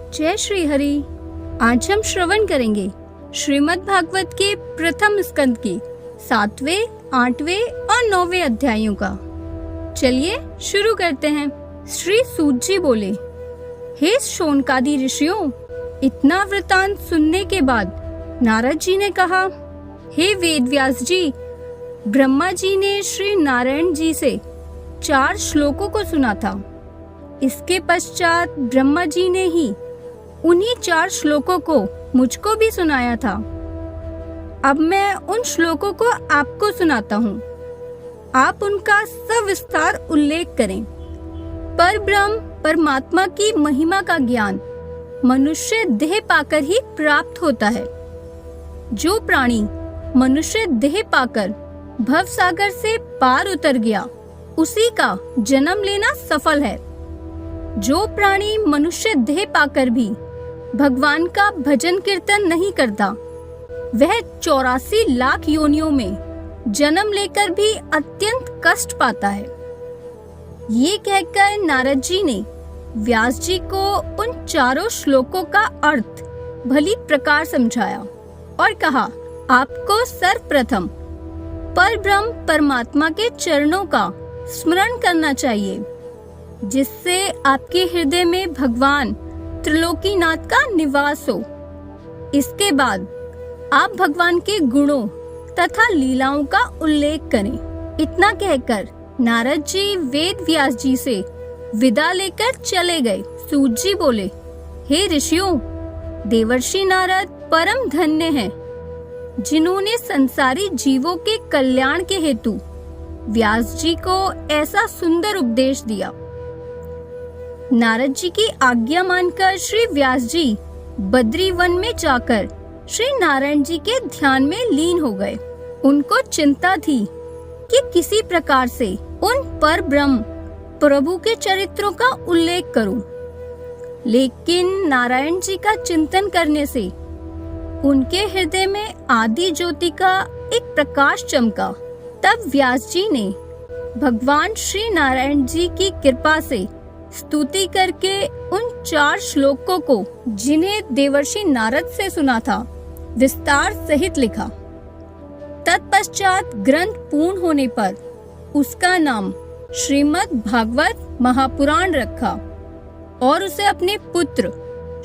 जय श्री हरि। आज हम श्रवण करेंगे श्रीमद् भागवत के प्रथम स्कंद की 7वें, 8वें और 9वें अध्यायों का। चलिए शुरू करते हैं। श्री सूत जी बोले, हे शौनकादि ऋषियों, इतना वृतांत सुनने के बाद नारद जी ने कहा, हे वेद व्यास जी, ब्रह्मा जी ने श्री नारायण जी से 4 श्लोकों को सुना था। इसके पश्चात ब्रह्मा जी ने ही उन्हीं 4 श्लोकों को मुझको भी सुनाया था। अब मैं उन श्लोकों को आपको सुनाता हूँ। आप उनका सविस्तार उल्लेख करें। पर ब्रह्म परमात्मा की महिमा का ज्ञान मनुष्य देह पाकर ही प्राप्त होता है। जो प्राणी मनुष्य देह पाकर भव सागर से पार उतर गया, उसी का जन्म लेना सफल है। जो प्राणी मनुष्य देह पाकर भी भगवान का भजन कीर्तन नहीं करता, वह 84 लाख योनियों में जन्म लेकर भी अत्यंत कष्ट पाता है। ये कहकर नारद जी ने व्यास जी को उन 4 श्लोकों का अर्थ भली प्रकार समझाया और कहा, आपको सर्वप्रथम पर ब्रह्म परमात्मा के चरणों का स्मरण करना चाहिए, जिससे आपके हृदय में भगवान त्रिलोकीनाथ का निवास हो। इसके बाद आप भगवान के गुणों तथा लीलाओं का उल्लेख करें। इतना कहकर नारद जी वेद व्यास जी से विदा लेकर चले गए। सूत जी बोले, हे ऋषियों, देवर्षि नारद परम धन्य हैं, जिन्होंने संसारी जीवों के कल्याण के हेतु व्यास जी को ऐसा सुंदर उपदेश दिया। नारद जी की आज्ञा मानकर श्री व्यास जी बद्री वन में जाकर श्री नारायण जी के ध्यान में लीन हो गए। उनको चिंता थी कि किसी प्रकार से उन पर ब्रह्म प्रभु के चरित्रों का उल्लेख करूं, लेकिन नारायण जी का चिंतन करने से उनके हृदय में आदि ज्योति का एक प्रकाश चमका। तब व्यास जी ने भगवान श्री नारायण जी की कृपा से स्तुति करके उन 4 श्लोकों को, जिन्हें देवर्षि नारद से सुना था, विस्तार सहित लिखा। तत्पश्चात ग्रंथ पूर्ण होने पर उसका नाम श्रीमद् भागवत महापुराण रखा और उसे अपने पुत्र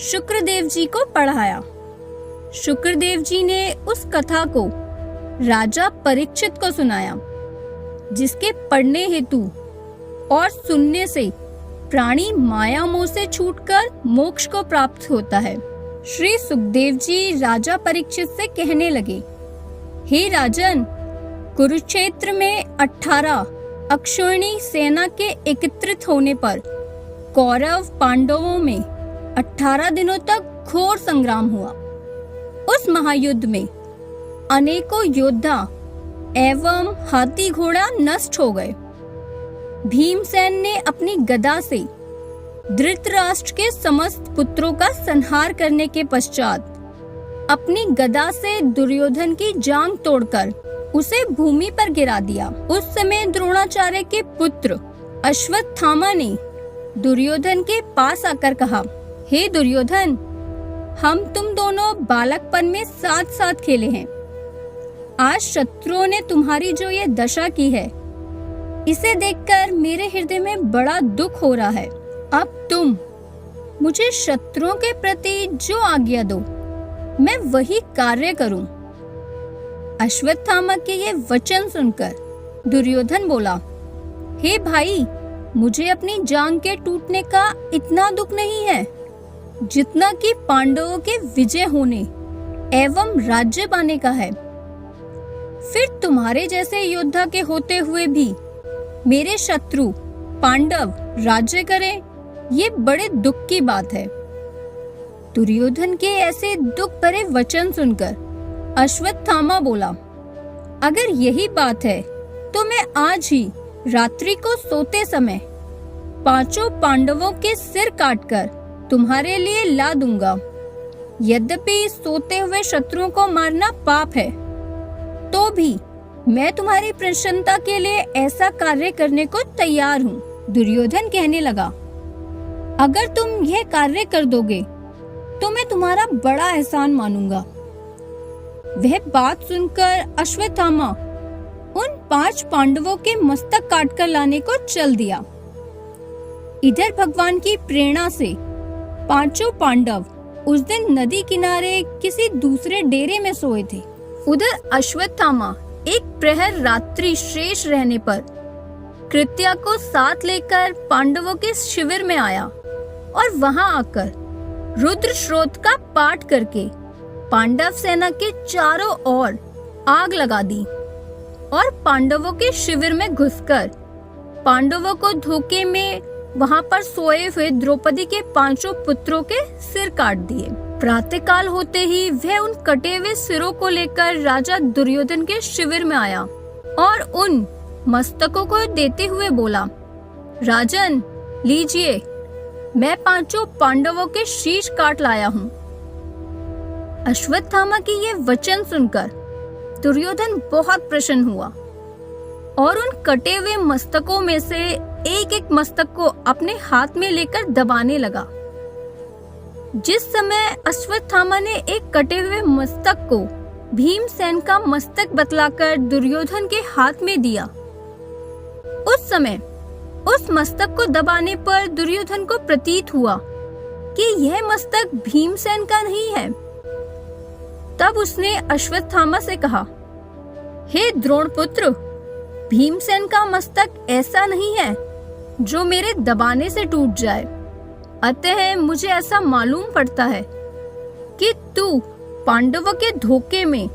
शुक्रदेव जी को पढ़ाया। शुक्रदेव जी ने उस कथा को राजा परीक्षित को सुनाया, जिसके पढ़ने हेतु और सुनने से प्राणी माया मोह से छूटकर मोक्ष को प्राप्त होता है। श्री सुखदेव जी राजा परीक्षित से कहने लगे, हे राजन, कुरुक्षेत्र में 18 अक्षौहिणी सेना के एकत्रित होने पर कौरव पांडवों में 18 दिनों तक घोर संग्राम हुआ। उस महायुद्ध में अनेकों योद्धा एवं हाथी घोड़ा नष्ट हो गए। भीमसेन ने अपनी गदा से धृतराष्ट्र के समस्त पुत्रों का संहार करने के पश्चात अपनी गदा से दुर्योधन की जांघ तोड़कर उसे भूमि पर गिरा दिया। उस समय द्रोणाचार्य के पुत्र अश्वत्थामा ने दुर्योधन के पास आकर कहा, हे दुर्योधन, हम तुम दोनों बालकपन में साथ साथ खेले हैं। आज शत्रुओं ने तुम्हारी जो ये दशा की है, इसे देखकर मेरे हृदय में बड़ा दुख हो रहा है। अब तुम मुझे शत्रुओं के प्रति जो आज्ञा दो, मैं वही कार्य करूं। अश्वत्थामा के ये वचन सुनकर दुर्योधन बोला, हे भाई, मुझे अपनी जांघ के टूटने का इतना दुख नहीं है जितना कि पांडवों के विजय होने एवं राज्य पाने का है। फिर तुम्हारे जैसे योद्धा के होते हुए भी मेरे शत्रु पांडव राज्य करें, ये बड़े दुख की बात है। दुर्योधन के ऐसे दुख भरे वचन सुनकर अश्वत्थामा बोला, अगर यही बात है तो मैं आज ही रात्रि को सोते समय 5 पांडवों के सिर काटकर तुम्हारे लिए ला दूंगा। यद्यपि सोते हुए शत्रुओं को मारना पाप है, तो भी मैं तुम्हारी प्रसन्नता के लिए ऐसा कार्य करने को तैयार हूँ। दुर्योधन कहने लगा, अगर तुम यह कार्य कर दोगे तो मैं तुम्हारा बड़ा एहसान मानूंगा। वह बात सुनकर अश्वत्थामा उन 5 पांडवों के मस्तक काटकर लाने को चल दिया। इधर भगवान की प्रेरणा से 5 पांडव उस दिन नदी किनारे किसी दूसरे डेरे में सोए थे। उधर अश्वत्थामा एक प्रहर रात्रि शेष रहने पर कृत्या को साथ लेकर पांडवों के शिविर में आया और वहां आकर रुद्र श्रोत का पाठ करके पांडव सेना के चारों ओर आग लगा दी और पांडवों के शिविर में घुसकर पांडवों को धोखे में वहां पर सोए हुए द्रौपदी के 5 पुत्रों के सिर काट दिए। प्रातःकाल होते ही वह उन कटे हुए सिरों को लेकर राजा दुर्योधन के शिविर में आया और उन मस्तकों को देते हुए बोला, राजन लीजिए, मैं 5 पांडवों के शीश काट लाया हूँ। अश्वत्थामा की ये वचन सुनकर दुर्योधन बहुत प्रसन्न हुआ और उन कटे हुए मस्तकों में से एक एक मस्तक को अपने हाथ में लेकर दबाने लगा। जिस समय अश्वत्थामा ने एक कटे हुए मस्तक को भीमसेन का मस्तक बतलाकर दुर्योधन के हाथ में दिया, उस समय उस मस्तक को दबाने पर दुर्योधन को प्रतीत हुआ कि यह मस्तक भीमसेन का नहीं है। तब उसने अश्वत्थामा से कहा, हे द्रोणपुत्र, भीमसेन का मस्तक ऐसा नहीं है जो मेरे दबाने से टूट जाए। अतः मुझे ऐसा मालूम पड़ता है कि तू पांडवों के धोखे में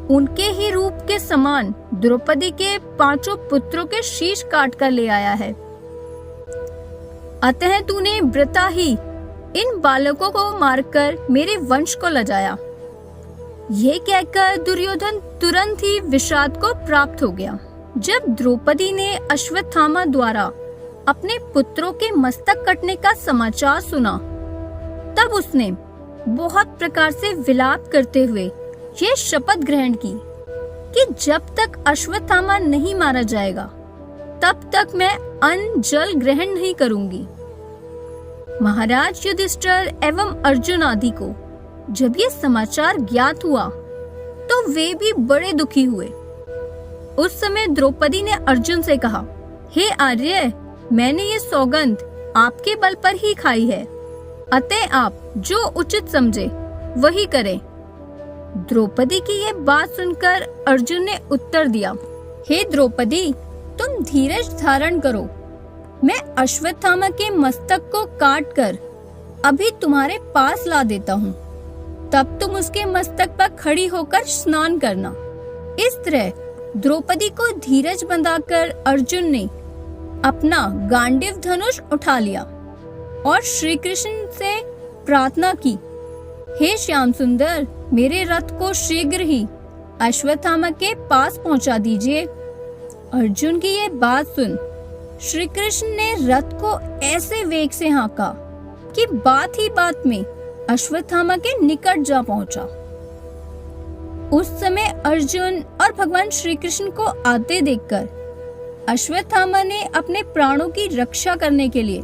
उनके ही रूप के समान द्रौपदी के 5 पुत्रों के शीश काट कर ले आया है। अतः तूने वृथा ही इन बालकों को मारकर मेरे वंश को लजाया। यह कहकर दुर्योधन तुरंत ही विषाद को प्राप्त हो गया। जब द्रौपदी ने अश्वत्थामा द्वारा अपने पुत्रों के मस्तक कटने का समाचार सुना, तब उसने बहुत प्रकार से विलाप करते हुए यह शपथ ग्रहण की कि जब तक अश्वत्थामा नहीं मारा जाएगा, तब तक मैं अन्न जल ग्रहण नहीं करूंगी। महाराज युधिष्ठिर एवं अर्जुन आदि को जब ये समाचार ज्ञात हुआ, तो वे भी बड़े दुखी हुए। उस समय द्रौपदी ने अर्जुन से कहा, हे आर्य, मैंने ये सौगंध आपके बल पर ही खाई है, अतः आप जो उचित समझे वही करें। द्रौपदी की ये बात सुनकर अर्जुन ने उत्तर दिया, हे द्रौपदी, तुम धीरज धारण करो। मैं अश्वत्थामा के मस्तक को काट कर अभी तुम्हारे पास ला देता हूँ, तब तुम उसके मस्तक पर खड़ी होकर स्नान करना। इस तरह द्रौपदी को धीरज बंधाकर अर्जुन ने अपना गांडीव धनुष उठा लिया और श्री कृष्ण से प्रार्थना की, हे श्याम सुंदर, मेरे रथ को शीघ्र ही अश्वत्थामा के पास पहुंचा दीजिए। अर्जुन की ये बात सुन श्री कृष्ण ने रथ को ऐसे वेग से हाँका कि बात ही बात में अश्वत्थामा के निकट जा पहुंचा। उस समय अर्जुन और भगवान श्री कृष्ण को आते देखकर अश्वत्थामा ने अपने प्राणों की रक्षा करने के लिए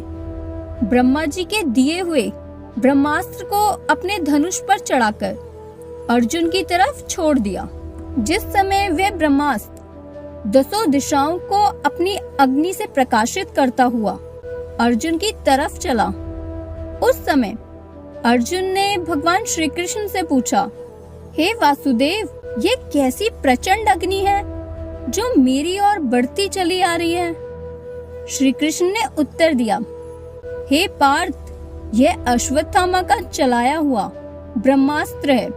ब्रह्मा जी के दिए हुए ब्रह्मास्त्र को अपने धनुष पर चढ़ाकर अर्जुन की तरफ छोड़ दिया। जिस समय वह ब्रह्मास्त्र 10 दिशाओं को अपनी अग्नि से प्रकाशित करता हुआ अर्जुन की तरफ चला, उस समय अर्जुन ने भगवान श्री कृष्ण से पूछा, हे वासुदेव, ये कैसी प्रचंड अग्नि है जो मेरी ओर बढ़ती चली आ रही है? श्री कृष्ण ने उत्तर दिया, हे पार्थ, यह अश्वत्थामा का चलाया हुआ ब्रह्मास्त्र है।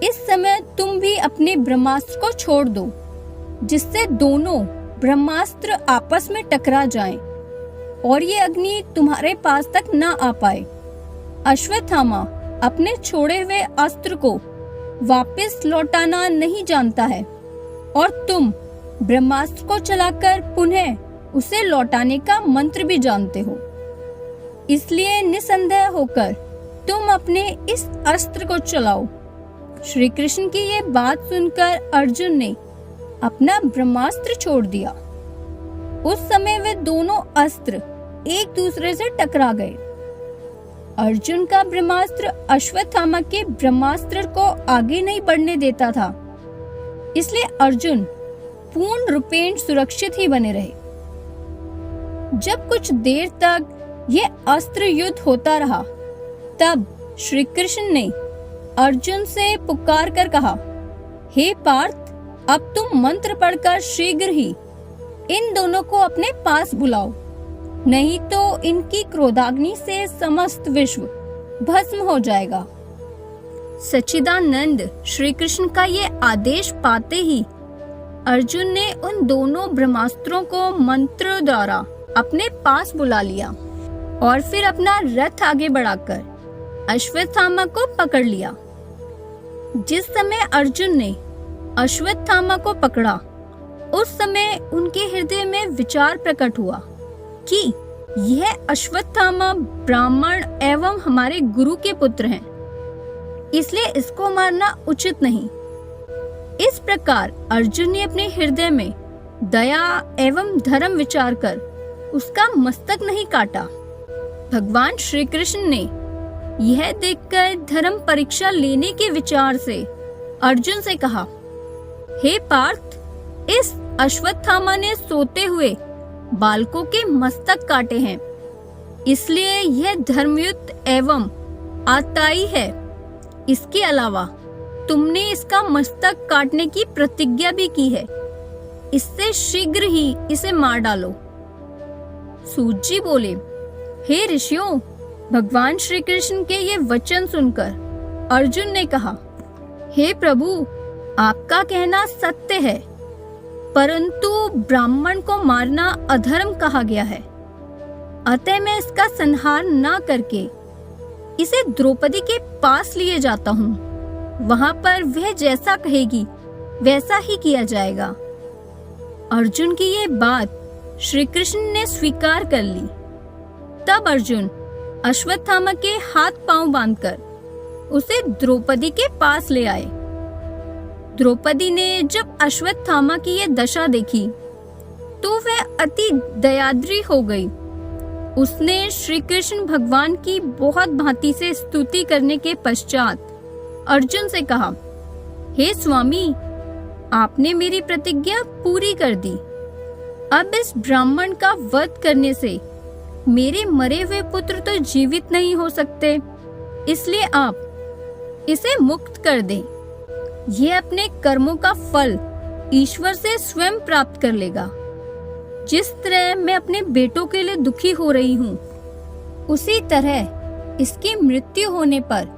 इस समय तुम भी अपने ब्रह्मास्त्र को छोड़ दो, जिससे दोनों ब्रह्मास्त्र आपस में टकरा जाएं और ये अग्नि तुम्हारे पास तक न आ पाए। अश्वत्थामा अपने छोड़े हुए अस्त्र को वापस लौटाना नहीं जानता है और तुम ब्रह्मास्त्र को चलाकर पुनः उसे लौटाने का मंत्र भी जानते हो। इसलिए निसंदेह होकर तुम अपने इस अस्त्र को चलाओ। श्री कृष्ण की ये बात सुनकर अर्जुन ने अपना ब्रह्मास्त्र छोड़ दिया। उस समय वे दोनों अस्त्र एक दूसरे से टकरा गए। अर्जुन का ब्रह्मास्त्र अश्वत्थामा के ब्रह्मास्त्र को आगे नहीं बढ़ने देता था, इसलिए अर्जुन पूर्ण रूपेण सुरक्षित ही बने रहे। जब कुछ देर तक यह अस्त्र युद्ध होता रहा, तब श्री कृष्ण ने अर्जुन से पुकार कर कहा, हे पार्थ, अब तुम मंत्र पढ़कर शीघ्र ही इन दोनों को अपने पास बुलाओ, नहीं तो इनकी क्रोधाग्नि से समस्त विश्व भस्म हो जाएगा। सच्चिदानंद श्री कृष्ण का ये आदेश पाते ही अर्जुन ने उन दोनों ब्रह्मास्त्रों को मंत्र द्वारा अपने पास बुला लिया और फिर अपना रथ आगे बढ़ाकर अश्वत्थामा को पकड़ लिया। जिस समय अर्जुन ने अश्वत्थामा को पकड़ा, उस समय उनके हृदय में विचार प्रकट हुआ कि यह अश्वत्थामा ब्राह्मण एवं हमारे गुरु के पुत्र हैं, इसलिए इसको मारना उचित नहीं। इस प्रकार अर्जुन ने अपने हृदय में दया एवं धर्म विचार कर उसका मस्तक नहीं काटा। भगवान श्री कृष्ण ने यह देखकर धर्म परीक्षा लेने के विचार से अर्जुन से कहा, हे पार्थ, इस अश्वत्थामा ने सोते हुए बालकों के मस्तक काटे हैं, इसलिए यह धर्मयुक्त एवं आताई है। इसके अलावा तुमने इसका मस्तक काटने की प्रतिज्ञा भी की है, इससे शीघ्र ही इसे मार डालो। सूत जी बोले, हे ऋषियों, भगवान श्री कृष्ण के ये वचन सुनकर अर्जुन ने कहा, हे प्रभु, आपका कहना सत्य है, परंतु ब्राह्मण को मारना अधर्म कहा गया है, अतः मैं इसका संहार न करके इसे द्रौपदी के पास लिए जाता हूँ। वहां पर वह जैसा कहेगी वैसा ही किया जाएगा। अर्जुन की ये बात श्री कृष्ण ने स्वीकार कर ली। तब अर्जुन अश्वत्थामा के हाथ पांव बांधकर उसे द्रौपदी के पास ले आए। द्रौपदी ने जब अश्वत्थामा की यह दशा देखी तो वह अति दयाद्री हो गई। उसने श्री कृष्ण भगवान की बहुत भांति से स्तुति करने के पश्चात अर्जुन से कहा, हे स्वामी, आपने मेरी प्रतिज्ञा पूरी कर दी। अब इस ब्राह्मण का वध करने से मेरे मरे हुए पुत्र तो जीवित नहीं हो सकते, इसलिए आप इसे मुक्त कर दें। यह अपने कर्मों का फल ईश्वर से स्वयं प्राप्त कर लेगा। जिस तरह मैं अपने बेटों के लिए दुखी हो रही हूँ, उसी तरह इसकी मृत्यु होने पर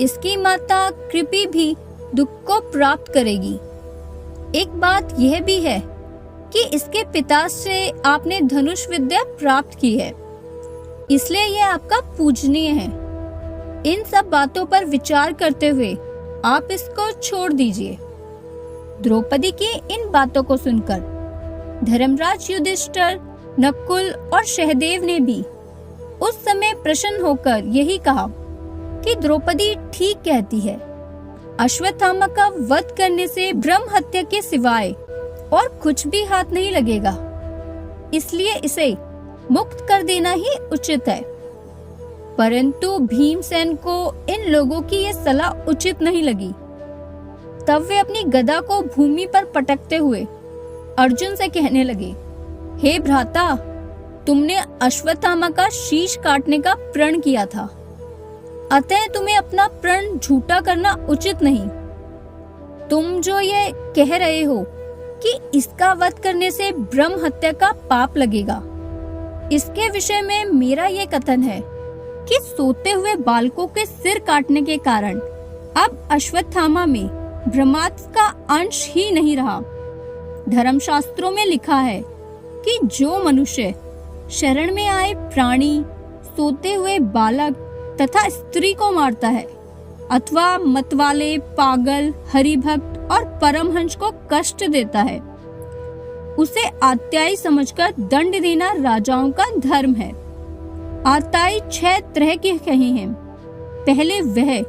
इसकी माता कृपी भी दुख को प्राप्त करेगी। एक बात यह भी है कि इसके पिता से आपने धनुष विद्या प्राप्त की है, इसलिए यह आपका पूजनीय है। इन सब बातों पर विचार करते हुए आप इसको छोड़ दीजिए। द्रौपदी की इन बातों को सुनकर धर्मराज युधिष्ठिर, नकुल और सहदेव ने भी उस समय प्रसन्न होकर यही कहा कि द्रौपदी ठीक कहती है। अश्वत्थामा का वध करने से ब्रह्म हत्या के सिवाय और कुछ भी हाथ नहीं लगेगा, इसलिए इसे मुक्त कर देना ही उचित है। परंतु भीमसेन को इन लोगों की यह सलाह उचित नहीं लगी। तब वे अपनी गदा को भूमि पर पटकते हुए अर्जुन से कहने लगे, हे भ्राता, तुमने अश्वत्थामा का शीश काटने का प्रण किया था, अतः तुम्हें अपना प्रण झूठा करना उचित नहीं। तुम जो ये कह रहे हो कि इसका वध करने से ब्रह्म हत्या का पाप लगेगा, इसके विषय में मेरा ये कथन है कि सोते हुए बालकों के सिर काटने के कारण अब अश्वत्थामा में ब्रह्मास्त्र का अंश ही नहीं रहा। धर्मशास्त्रों में लिखा है कि जो मनुष्य शरण में आए प्राणी, सोते हुए बालक तथा स्त्री को मारता है, अथवा मतवाले, पागल, हरिभक्त और परमहंस को कष्ट देता है, उसे आत्याई समझकर दंड देना राजाओं का धर्म है। आत्याई 6 तरह के कहे हैं। पहले वह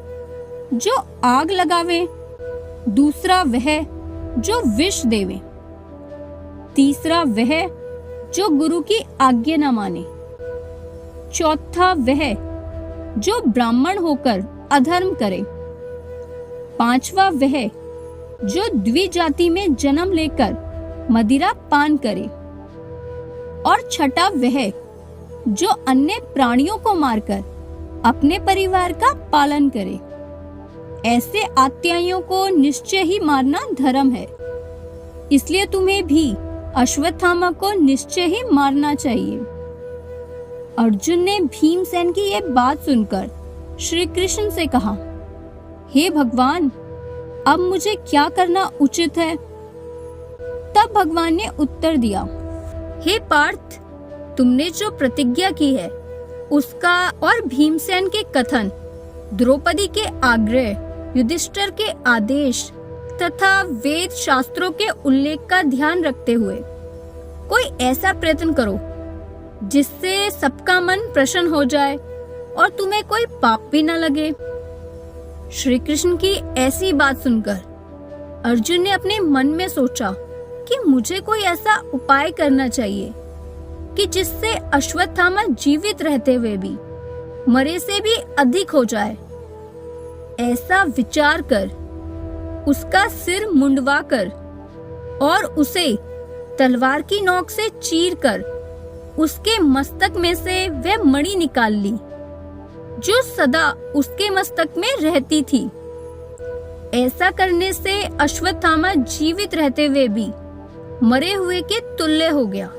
जो आग लगावे, दूसरा वह जो विष देवे, तीसरा वह जो गुरु की आज्ञा न माने, चौथा वह जो ब्राह्मण होकर अधर्म करे। पांचवा वह जो द्विजाति में जन्म लेकर मदिरा पान करे। और छठा वह जो अन्य प्राणियों को मारकर अपने परिवार का पालन करे। ऐसे आत्याइयों को निश्चय ही मारना धर्म है, इसलिए तुम्हें भी अश्वत्थामा को निश्चय ही मारना चाहिए। अर्जुन ने भीमसेन की यह बात सुनकर श्री कृष्ण से कहा, हे भगवान, अब मुझे क्या करना उचित है? तब भगवान ने उत्तर दिया, हे पार्थ, तुमने जो प्रतिज्ञा की है उसका और भीमसेन के कथन, द्रौपदी के आग्रह, युधिष्ठिर के आदेश तथा वेद शास्त्रों के उल्लेख का ध्यान रखते हुए कोई ऐसा प्रयत्न करो जिससे सबका मन प्रसन्न हो जाए और तुम्हें कोई पाप भी न लगे। श्री कृष्ण की ऐसी बात सुनकर अर्जुन ने अपने मन में सोचा कि मुझे कोई ऐसा उपाय करना चाहिए कि जिससे अश्वत्थामा जीवित रहते हुए भी मरे से भी अधिक हो जाए। ऐसा विचार कर उसका सिर मुंडवाकर और उसे तलवार की नोक से चीरकर उसके मस्तक में से वह मणि निकाल ली जो सदा उसके मस्तक में रहती थी। ऐसा करने से अश्वत्थामा जीवित रहते हुए भी मरे हुए के तुल्य हो गया।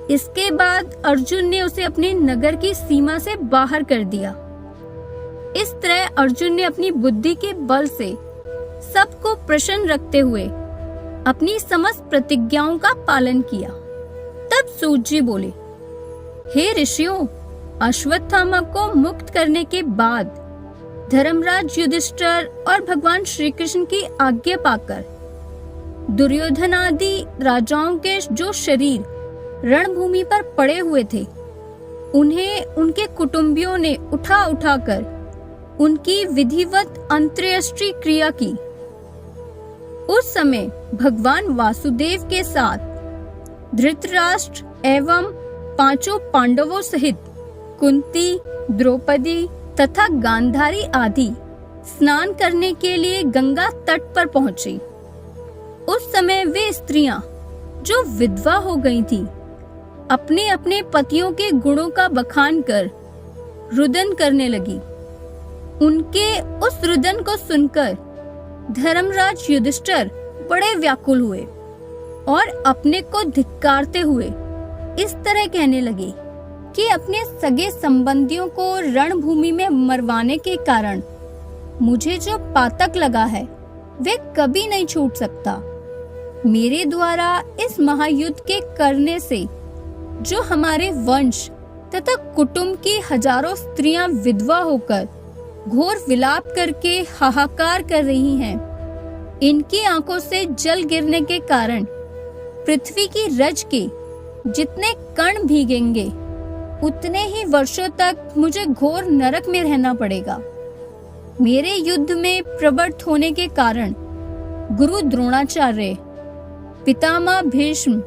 इसके बाद अर्जुन ने उसे अपने नगर की सीमा से बाहर कर दिया। इस तरह अर्जुन ने अपनी बुद्धि के बल से सबको प्रसन्न रखते हुए अपनी समस्त प्रतिज्ञाओं का पालन किया। तब सूत जी बोले, हे ऋषियों, अश्वत्थामा को मुक्त करने के बाद धर्मराज युधिष्ठिर और भगवान श्री कृष्ण की आज्ञा पाकर दुर्योधन आदि राजाओं के जो शरीर रणभूमि पर पड़े हुए थे, उन्हें उनके कुटुंबियों ने उठा उठाकर उनकी विधिवत अंत्येष्टि क्रिया की। उस समय भगवान वासुदेव के साथ धृतराष्ट्र एवं पांचों पांडवों सहित कुंती, द्रौपदी तथा गांधारी आदि स्नान करने के लिए गंगा तट पर पहुंची। उस समय वे स्त्रियां जो विधवा हो गई थीं, अपने अपने पतियों के गुणों का बखान कर रुदन करने लगी। उनके उस रुदन को सुनकर धर्मराज युधिष्ठिर बड़े व्याकुल हुए और अपने को धिक्कारते हुए इस तरह कहने लगे कि अपने सगे संबंधियों को रणभूमि में मरवाने के कारण मुझे जो पातक लगा है वे कभी नहीं छूट सकता। मेरे द्वारा इस महायुद्ध के करने से जो हमारे वंश तथा कुटुंब की हजारों स्त्रियां विधवा होकर घोर विलाप करके हाहाकार कर रही हैं, इनकी आंखों से जल गिरने के कारण पृथ्वी की रज के जितने कण भीगेंगे उतने ही वर्षों तक मुझे घोर नरक में रहना पड़ेगा। मेरे युद्ध में प्रवृत्त होने के कारण गुरु द्रोणाचार्य, पितामह भीष्म,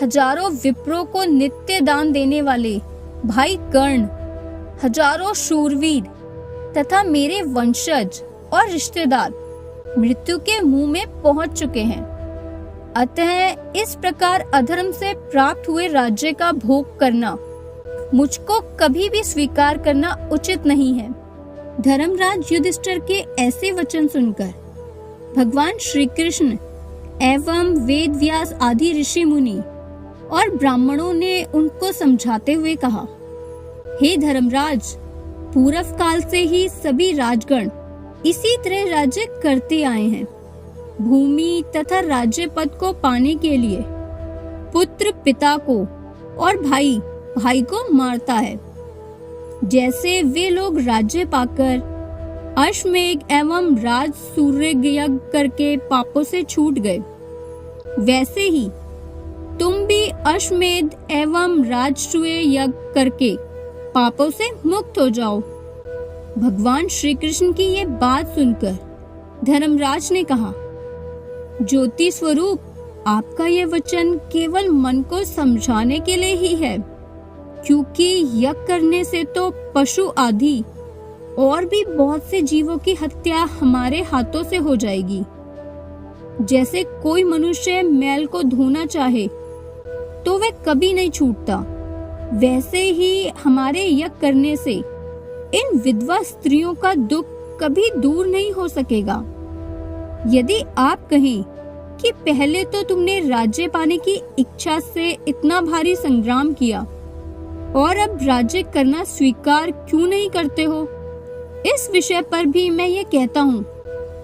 हजारों विप्रों को नित्य दान देने वाले भाई कर्ण, हजारों शूरवीर तथा मेरे वंशज और रिश्तेदार मृत्यु के मुंह में पहुंच चुके हैं। अतः इस प्रकार अधर्म से प्राप्त हुए राज्य का भोग करना मुझको कभी भी स्वीकार करना उचित नहीं है। धर्मराज युधिष्ठिर के ऐसे वचन सुनकर भगवान श्री कृष्ण एवं वेद व्यास आदि ऋषि मुनि और ब्राह्मणों ने उनको समझाते हुए कहा, हे धर्मराज, पूर्व काल से ही सभी राजगण इसी तरह राज्य करते आए हैं। भूमि तथा राज्य पद को पाने के लिए पुत्र पिता को और भाई भाई को मारता है। जैसे वे लोग राज्य पाकर अश्वमेध एवं राज सूर्य यज्ञ करके पापों से छूट गए, वैसे ही तुम भी अश्वमेध एवं राजसूय यज्ञ करके पापों से मुक्त हो जाओ। भगवान श्री कृष्ण की ये बात सुनकर धर्मराज ने कहा, ज्योति स्वरूप, आपका यह वचन केवल मन को समझाने के लिए ही है, क्योंकि यज्ञ करने से तो पशु आदि और भी बहुत से जीवों की हत्या हमारे हाथों से हो जाएगी। जैसे कोई मनुष्य मैल को धोना चाहे तो वह कभी नहीं छूटता, वैसे ही हमारे यज्ञ करने से इन विधवा स्त्रियों का दुख कभी दूर नहीं हो सकेगा। यदि आप कहें कि पहले तो तुमने राज्य पाने की इच्छा से इतना भारी संग्राम किया और अब राज्य करना स्वीकार क्यों नहीं करते हो, इस विषय पर भी मैं ये कहता हूँ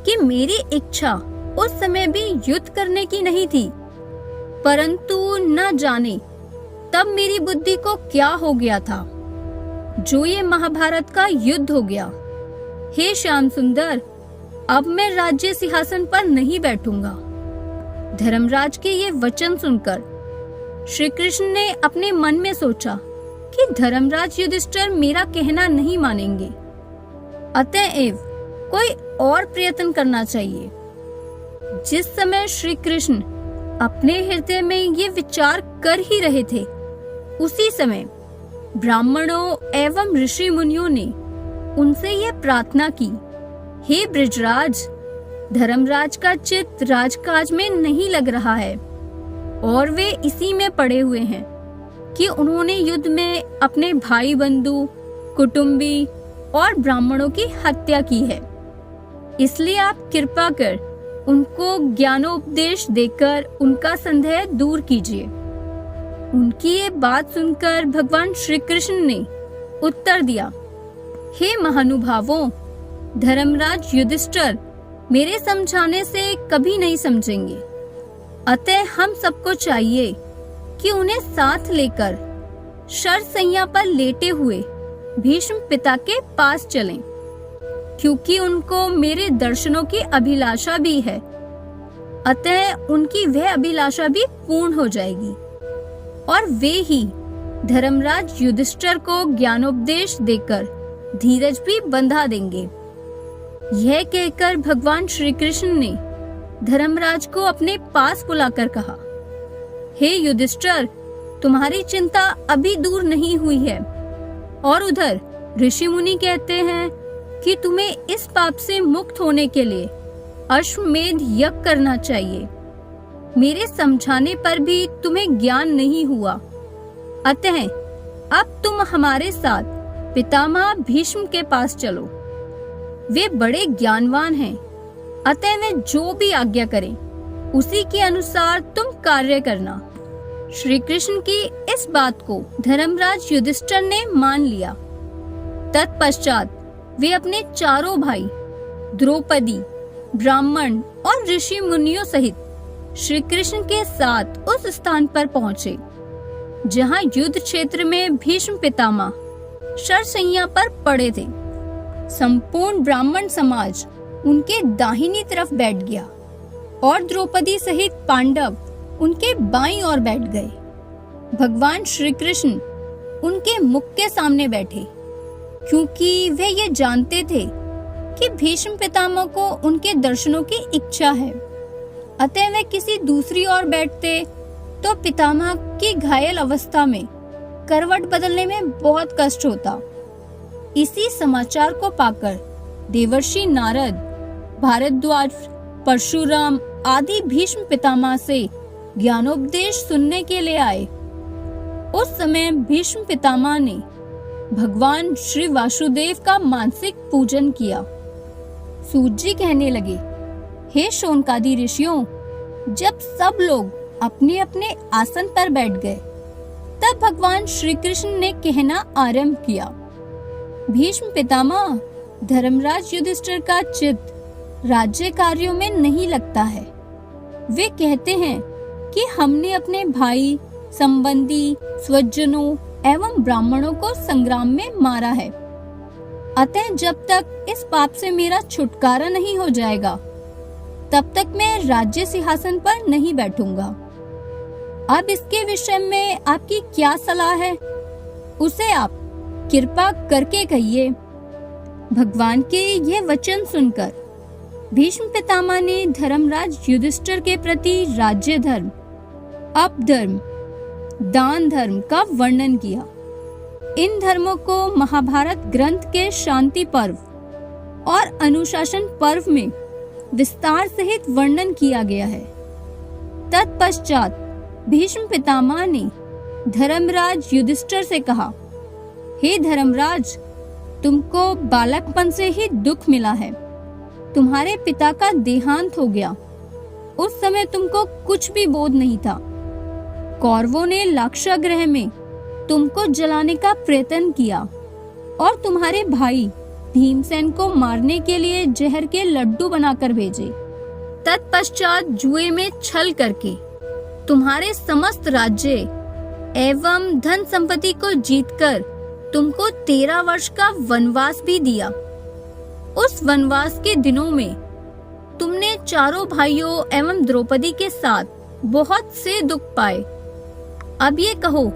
कि मेरी इच्छा उस समय भी युद्ध करने की नहीं थी, परंतु न जाने तब मेरी बुद्धि को क्या हो गया था जो ये महाभारत का युद्ध हो गया। हे श्याम सुंदर, अब मैं राज्य सिंहासन पर नहीं बैठूंगा। धर्मराज के ये वचन सुनकर श्री कृष्ण ने अपने मन में सोचा कि धर्मराज युधिष्ठिर मेरा कहना नहीं मानेंगे, अतएव कोई और प्रयत्न करना चाहिए। जिस समय श्री कृष्ण अपने हृदय में ये विचार कर ही रहे थे, उसी समय ब्राह्मणों एवं ऋषि मुनियों ने उनसे यह प्रार्थना की, हे ब्रजराज, धर्मराज का चित्त राजकाज में नहीं लग रहा है और वे इसी में पड़े हुए हैं कि उन्होंने युद्ध में अपने भाई बंधु, कुटुंबी और ब्राह्मणों की हत्या की है। इसलिए आप कृपा कर उनको ज्ञानोपदेश देकर उनका संदेह दूर कीजिए। उनकी ये बात सुनकर भगवान श्री कृष्ण ने उत्तर दिया, हे महानुभावों, धर्मराज युधिष्ठिर मेरे समझाने से कभी नहीं समझेंगे, अतः हम सबको चाहिए कि उन्हें साथ लेकर शरशैया पर लेटे हुए भीष्म पिता के पास चलें, क्योंकि उनको मेरे दर्शनों की अभिलाषा भी है, अतः उनकी वह अभिलाषा भी पूर्ण हो जाएगी और वे ही धर्मराज युधिष्ठिर को ज्ञानोपदेश देकर धीरज भी बंधा देंगे। यह कहकर भगवान श्री कृष्ण ने धर्मराज को अपने पास बुलाकर कहा, हे युधिष्ठिर, तुम्हारी चिंता अभी दूर नहीं हुई है और उधर ऋषि मुनि कहते हैं कि तुम्हें इस पाप से मुक्त होने के लिए अश्वमेध यज्ञ करना चाहिए। मेरे समझाने पर भी तुम्हें ज्ञान नहीं हुआ, अतः अब तुम हमारे साथ पितामह भीष्म के पास चलो। वे बड़े ज्ञानवान हैं, अतः वे जो भी आज्ञा करें उसी के अनुसार तुम कार्य करना। श्री कृष्ण की इस बात को धर्मराज युधिष्ठिर ने मान लिया। तत्पश्चात वे अपने चारों भाई द्रौपदी, ब्राह्मण और ऋषि मुनियों सहित श्री कृष्ण के साथ उस स्थान पर पहुँचे जहाँ युद्ध क्षेत्र में भीष्म पितामह शरशैया पर पड़े थे। संपूर्ण ब्राह्मण समाज उनके दाहिनी तरफ बैठ गया और द्रौपदी सहित पांडव उनके बाईं ओर बैठ गए। भगवान श्री कृष्ण उनके मुख के सामने बैठे, क्योंकि वे ये जानते थे कि भीष्म पितामह को उनके दर्शनों की इच्छा है, अतः वे किसी दूसरी ओर बैठते तो पितामह की घायल अवस्था में करवट बदलने में बहुत कष्ट होता। इसी समाचार को पाकर देवर्षि नारद, भारद्वाज, परशुराम आदि भीष्म पितामह से ज्ञानोपदेश सुनने के लिए आए। उस समय भीष्म पितामह ने भगवान श्री वासुदेव का मानसिक पूजन किया। सूत जी कहने लगे, हे शौनकादि ऋषियों, जब सब लोग अपने अपने आसन पर बैठ गए, तब भगवान श्री कृष्ण ने कहना आरंभ किया, भीष्म पितामह, धर्मराज युधिष्ठिर का चित्त राज्य कार्यों में नहीं लगता है। वे कहते हैं कि हमने अपने भाई, संबंधी, स्वजनों एवं ब्राह्मणों को संग्राम में मारा है, अतः जब तक इस पाप से मेरा छुटकारा नहीं हो जाएगा, तब तक मैं राज्य सिंहासन पर नहीं बैठूंगा। अब इसके विषय में आपकी क्या सलाह है, उसे आप कृपा करके कहिए। भगवान के ये वचन सुनकर भीष्म पितामह ने धर्मराज युधिष्ठिर के प्रति राज्य धर्म, अपधर्म, दान धर्म का वर्णन किया इन धर्मों को महाभारत ग्रंथ के शांति पर्व और अनुशासन पर्व में विस्तार सहित वर्णन किया गया है। तत्पश्चात भीष्म पितामह ने धर्मराज युधिष्ठिर से कहा, हे धर्मराज, तुमको बालकपन से ही दुख मिला है। तुम्हारे पिता का देहांत हो गया। उस समय तुमको कुछ भी बोध नहीं था। कौरवों ने लाक्षागृह में तुमको जलाने का प्रयत्न किया और तुम्हारे भाई भीमसेन को मारने के लिए जहर के लड्डू बनाकर भेजे। तत्पश्चात जुए में छल करके तुम्हारे समस्त राज्य एवं धन संपत्ति को जीतकर तुमको 13 वर्ष का वनवास भी दिया। उस वनवास के दिनों में तुमने चारों भाइयों एवं द्रौपदी के साथ बहुत से दुख पाए। अब ये कहो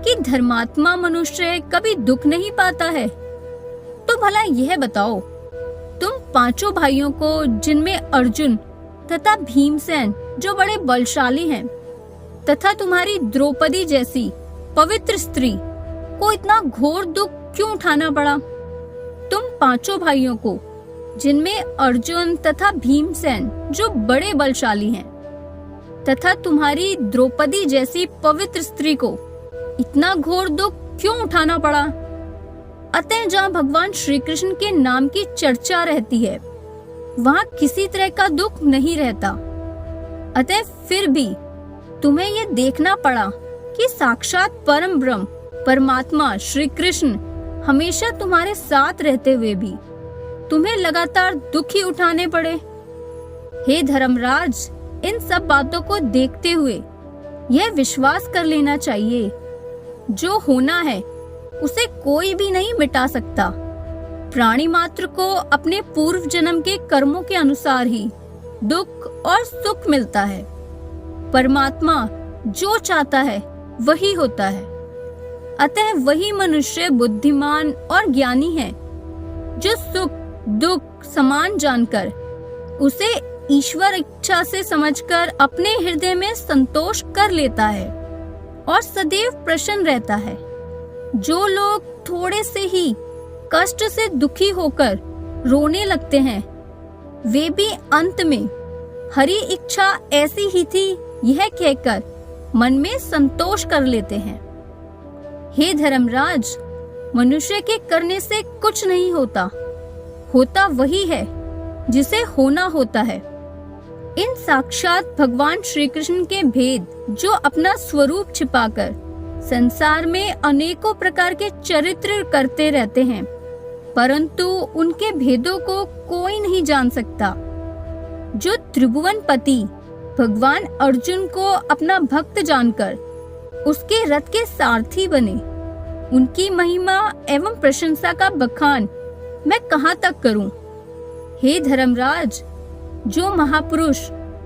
कि धर्मात्मा मनुष्य कभी दुख नहीं पाता है। तो भला यह बताओ, तुम पांचों भाइयों को, जिनमें अर्जुन तथा भीमसेन जो बड़े बलशाली हैं, तथा तुम्हारी द्रौपदी जैसी पवित्र स्त्री को इतना घोर दुख क्यों उठाना पड़ा? तुम पांचों भाइयों को, जिनमें अर्जुन तथा भीमसेन जो बड़े बलशाली हैं, तथा तुम्हारी द्रौपदी जैसी पवित्र स्त्री को इतना घोर दुख क्यों उठाना पड़ा? अतः जहाँ भगवान श्री कृष्ण के नाम की चर्चा रहती है, वहाँ किसी तरह का दुख नहीं रहता। अतः फिर भी तुम्हें ये देखना पड़ा कि साक्षात परम ब्रह्म परमात्मा श्री कृष्ण हमेशा तुम्हारे साथ रहते हुए भी तुम्हें लगातार दुख ही उठाने पड़े। हे धर्मराज, इन सब बातों को देखते हुए यह विश्वास कर लेना चाहिए, जो होना है उसे कोई भी नहीं मिटा सकता। प्राणी मात्र को अपने पूर्व जन्म के कर्मों के अनुसार ही दुख और सुख मिलता है। परमात्मा जो चाहता है वही होता है। अतः वही मनुष्य बुद्धिमान और ज्ञानी है जो सुख दुख समान जानकर उसे ईश्वर इच्छा से समझकर अपने हृदय में संतोष कर लेता है और सदैव प्रसन्न रहता है। जो लोग थोड़े से ही कष्ट से दुखी होकर रोने लगते हैं, वे भी अंत में हरि इच्छा ऐसी ही थी यह कहकर मन में संतोष कर लेते हैं। हे धर्मराज, मनुष्य के करने से कुछ नहीं होता, होता वही है जिसे होना होता है। इन साक्षात भगवान श्री कृष्ण के भेद जो अपना स्वरूप छिपाकर संसार में अनेकों प्रकार के चरित्र करते रहते हैं, परंतु उनके भेदों को कोई नहीं जान सकता। जो त्रिभुवन पति भगवान अर्जुन को अपना भक्त जानकर उसके रथ के सारथी बने, उनकी महिमा एवं प्रशंसा का बखान मैं कहाँ तक करूं? हे धर्मराज, जो महापुरुष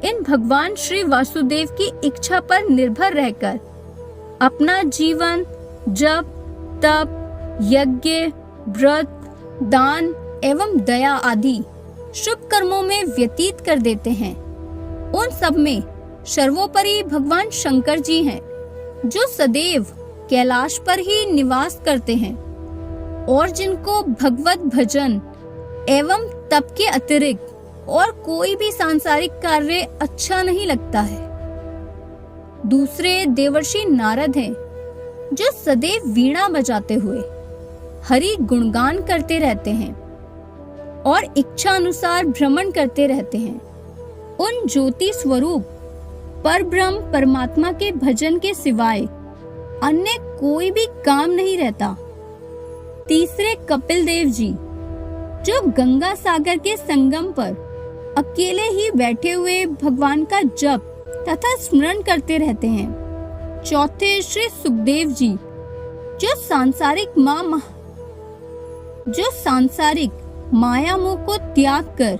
इन भगवान श्री वासुदेव की इच्छा पर निर्भर रहकर अपना जीवन जप तप यज्ञ व्रत दान एवं दया आदि शुभ कर्मों में व्यतीत कर देते हैं, उन सब में सर्वोपरि भगवान शंकर जी हैं, जो सदैव कैलाश पर ही निवास करते हैं और जिनको भगवत भजन एवं तप के अतिरिक्त और कोई भी सांसारिक कार्य अच्छा नहीं लगता है। दूसरे देवर्षि नारद हैं, जो सदैव वीणा बजाते हुए हरि गुणगान करते रहते हैं और इच्छा अनुसार भ्रमण करते रहते हैं। उन ज्योति स्वरूप पर ब्रह्म परमात्मा के भजन के सिवाय अन्य कोई भी काम नहीं रहता। तीसरे कपिल देव जी, जो गंगा सागर के संगम पर अकेले ही बैठे हुए भगवान का जप तथा स्मरण करते रहते हैं। चौथे श्री सुखदेव जी, जो सांसारिक माया मोह को त्याग कर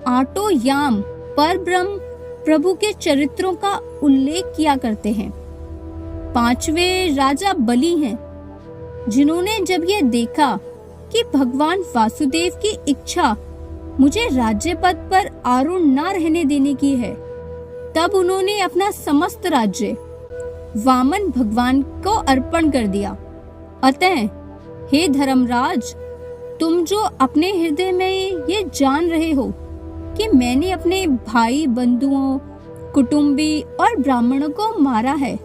आटो याम पर ब्रह्म प्रभु के चरित्रों का उल्लेख किया करते हैं। पांचवे राजा बलि हैं, जिन्होंने जब यह देखा कि भगवान वासुदेव की इच्छा मुझे राज्य पद पर आरूढ़ न रहने देने की है, तब उन्होंने अपना समस्त राज्य वामन भगवान को अर्पण कर दिया अतः हे धर्मराज, तुम जो अपने हृदय में ये जान रहे हो कि मैंने अपने भाई बंधुओं, कुटुंबी और ब्राह्मणों को मारा है,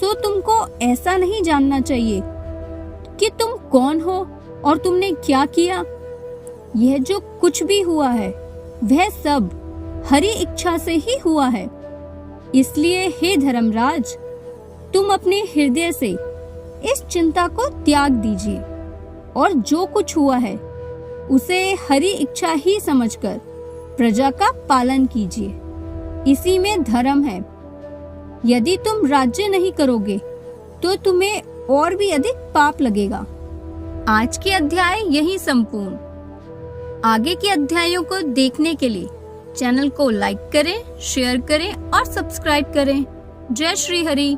तो तुमको ऐसा नहीं जानना चाहिए कि तुम कौन हो और तुमने क्या किया। यह जो कुछ भी हुआ है वह सब हरि इच्छा से ही हुआ है। इसलिए हे धर्मराज, तुम अपने हृदय से इस चिंता को त्याग दीजिए और जो कुछ हुआ है उसे हरि इच्छा ही समझकर प्रजा का पालन कीजिए। इसी में धर्म है। यदि तुम राज्य नहीं करोगे तो तुम्हें और भी अधिक पाप लगेगा। आज के अध्याय यही संपूर्ण। आगे के अध्यायों को देखने के लिए चैनल को लाइक करें, शेयर करें और सब्सक्राइब करें। जय श्री हरि।